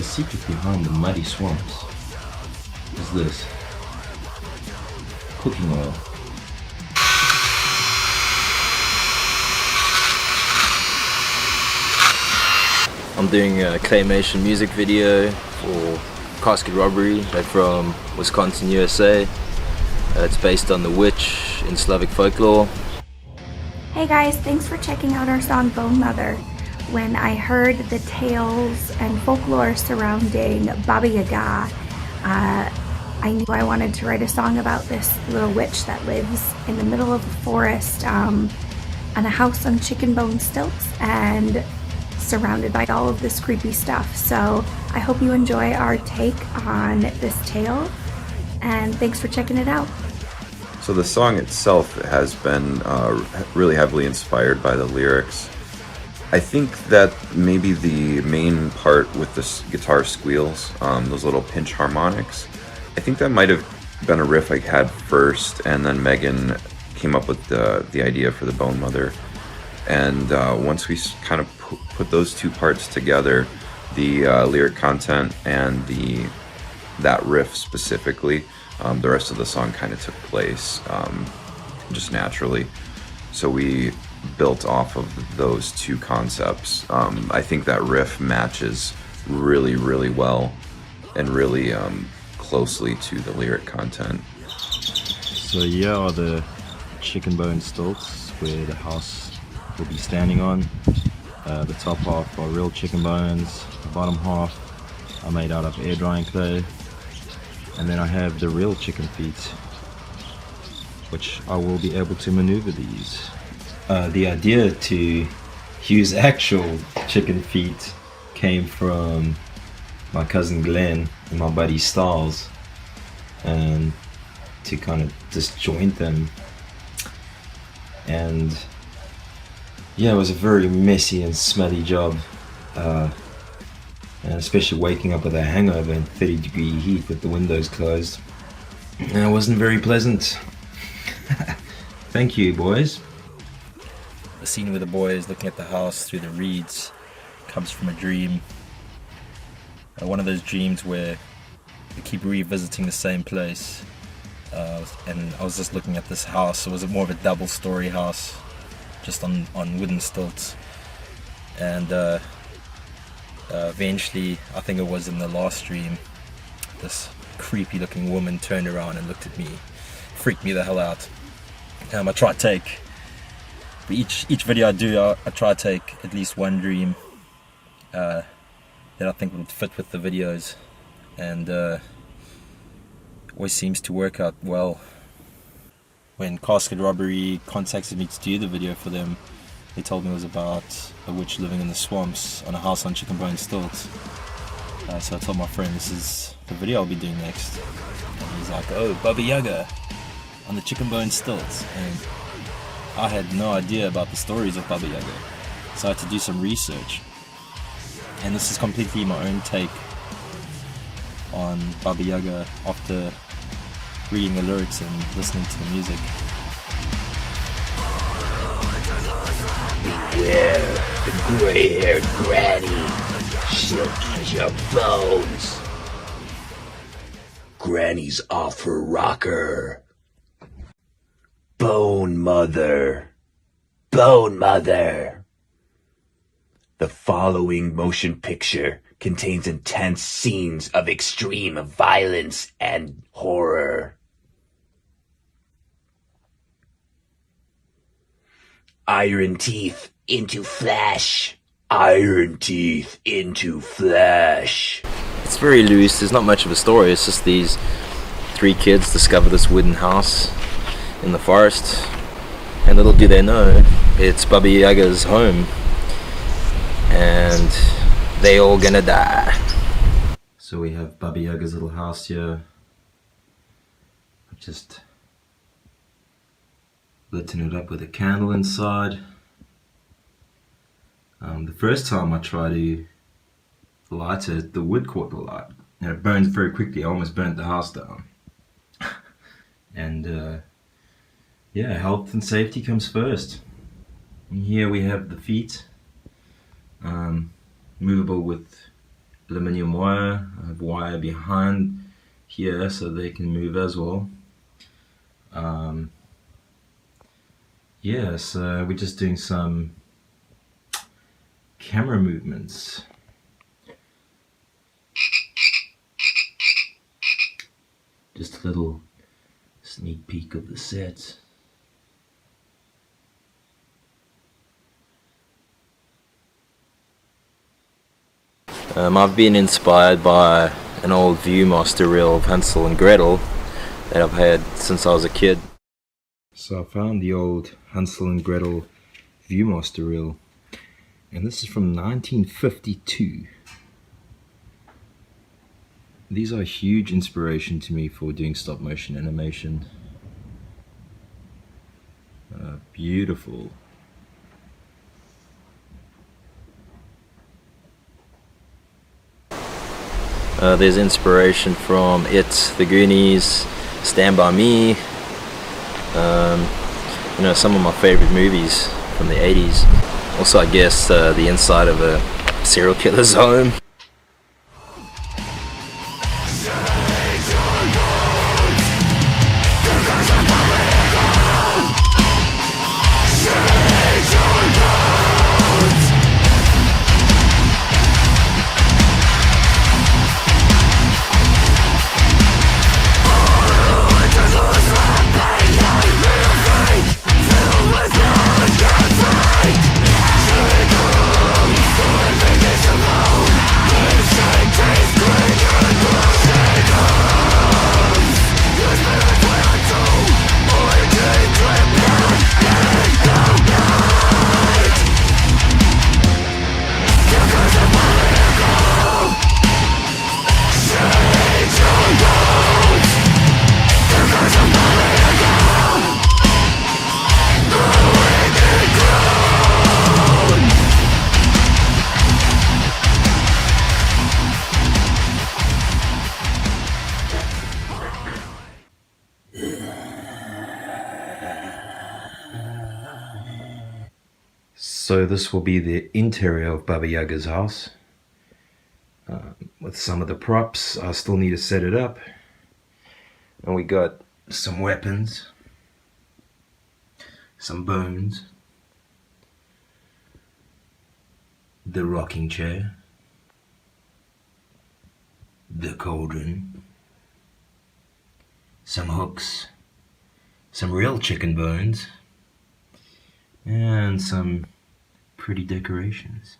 The secret behind the muddy swamps is this: cooking oil. I'm doing a Claymation music video for Casket Robbery. They're from Wisconsin, USA. It's based on the witch in Slavic folklore. Hey guys, thanks for checking out our song Bone Mother. When I heard the tales and folklore surrounding Baba Yaga, I knew I wanted to write a song about this little witch that lives in the middle of the forest on a house on chicken bone stilts and surrounded by all of this creepy stuff. So I hope you enjoy our take on this tale, and thanks for checking it out. So the song itself has been really heavily inspired by the lyrics. I think that maybe the main part with the guitar squeals, those little pinch harmonics, I think that might have been a riff I had first, and then Megan came up with the idea for the Bone Mother. And once we kind of put those two parts together, the lyric content and that riff specifically, the rest of the song kind of took place just naturally. So we built off of those two concepts. I think that riff matches really, really well and really closely to the lyric content. So here are the chicken bone stilts where the house will be standing on. The top half are real chicken bones, the bottom half are made out of air drying clay, and then I have the real chicken feet, which I will be able to maneuver these. The idea to use actual chicken feet came from my cousin Glenn and my buddy Styles, and to kind of disjoint them. And yeah, it was a very messy and smelly job, and especially waking up with a hangover in 30-degree heat with the windows closed. And it wasn't very pleasant. Thank you, boys. The scene with the boys looking at the house through the reeds comes from a dream. One of those dreams where we keep revisiting the same place. And I was just looking at this house. It was more of a double-story house, just on wooden stilts. And eventually, I think it was in the last dream, this creepy-looking woman turned around and looked at me, freaked me the hell out. I try to take, for each video I do, I try to take at least one dream that I think would fit with the videos, and always seems to work out well. When Casket Robbery contacted me to do the video for them, they told me it was about a witch living in the swamps on a house on chicken bone stilts. So I told my friend, this is the video I'll be doing next. And he's like, oh, Baba Yaga on the chicken bone stilts. And I had no idea about the stories of Baba Yaga, so I had to do some research. And this is completely my own take on Baba Yaga after reading the lyrics and listening to the music. Beware the gray-haired granny. She'll eat your bones. Granny's off her rocker. Bone Mother. Bone Mother. The following motion picture contains intense scenes of extreme violence and horror. Iron teeth into flesh. Iron teeth into flesh. It's very loose, there's not much of a story, it's just these three kids discover this wooden house in the forest, and little do they know, it's Baba Yaga's home, and they all gonna die. So we have Baba Yaga's little house here. I've just lit it up with a candle inside. The first time I tried to light it, the wood caught the light, and it burns very quickly. I almost burnt the house down. And yeah, health and safety comes first. And here we have the feet, movable with aluminium wire. I have wire behind here so they can move as well. Yeah, so we're just doing some camera movements. Just a little sneak peek of the set. I've been inspired by an old Viewmaster reel of Hansel and Gretel that I've had since I was a kid. So I found the old Hansel and Gretel Viewmaster reel, and this is from 1952. These are a huge inspiration to me for doing stop motion animation. Beautiful. There's inspiration from It, The Goonies, Stand By Me, you know, some of my favorite movies from the 80s. Also, I guess the inside of a serial killer's home. So this will be the interior of Baba Yaga's house. With some of the props, I still need to set it up. And we got some weapons, some bones, the rocking chair, the cauldron, some hooks, some real chicken bones, and some pretty decorations.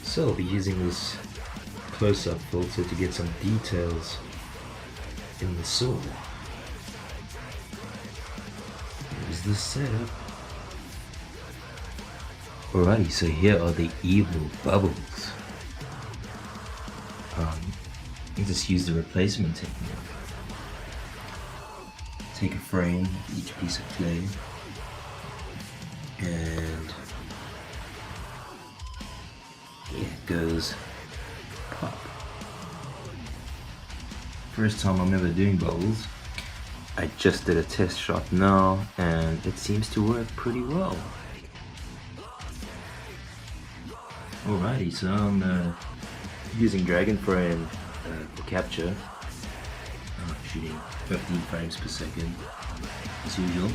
So I'll be using this close-up filter to get some details in the saw. Here's the setup. Alrighty, so here are the evil bubbles. You just use the replacement technique. Take a frame, each piece of clay, and here it goes. Pop. First time I'm ever doing bubbles. I just did a test shot now and it seems to work pretty well. Alrighty, so I'm using Dragon Frame for capture. I'm shooting 15 frames per second as usual.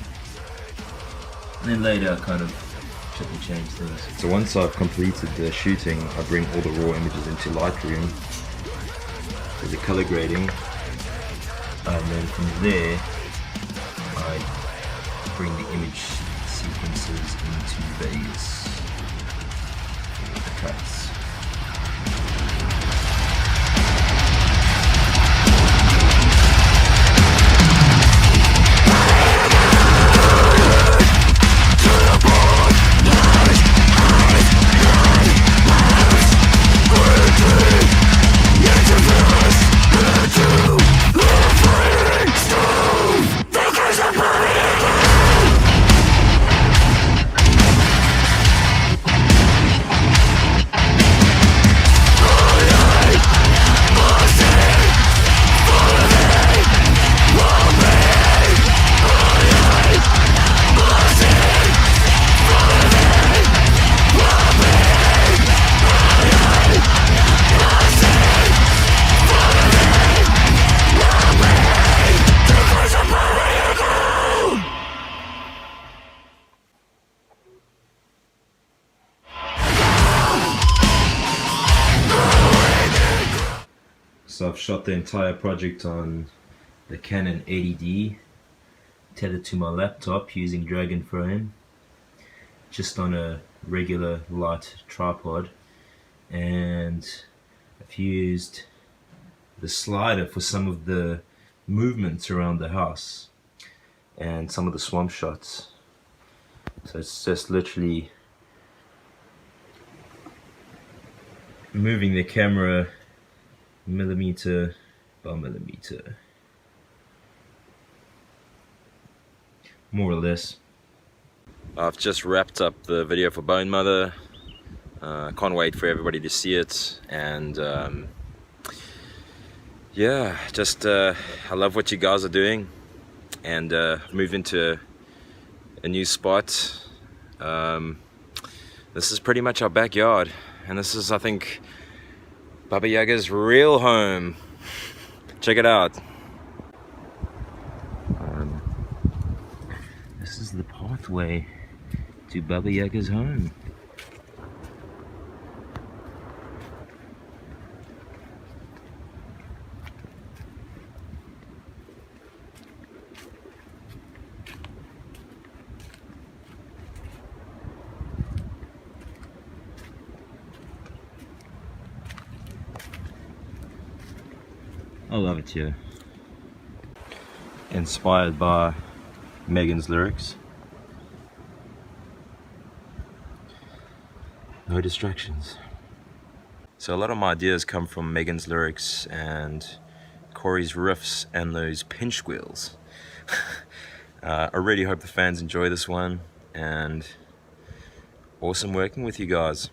And then later I kind of Should change things. So once I've completed the shooting, I bring all the raw images into Lightroom for the color grading, and then from there I bring the image sequences into Vegas with the cuts. So I've shot the entire project on the Canon 80D, tethered to my laptop using Dragon Frame, just on a regular light tripod, and I've used the slider for some of the movements around the house and some of the swamp shots. So it's just literally moving the camera millimeter by millimeter, more or less. I've just wrapped up the video for Bone Mother. Can't wait for everybody to see it, and yeah, just I love what you guys are doing, and moved into a new spot. This is pretty much our backyard, and this is, I think, Baba Yaga's real home. Check it out. This is the pathway to Baba Yaga's home. I love it here. Inspired by Megan's lyrics. No distractions. So a lot of my ideas come from Megan's lyrics and Corey's riffs and those pinch squeals. I really hope the fans enjoy this one, and awesome working with you guys.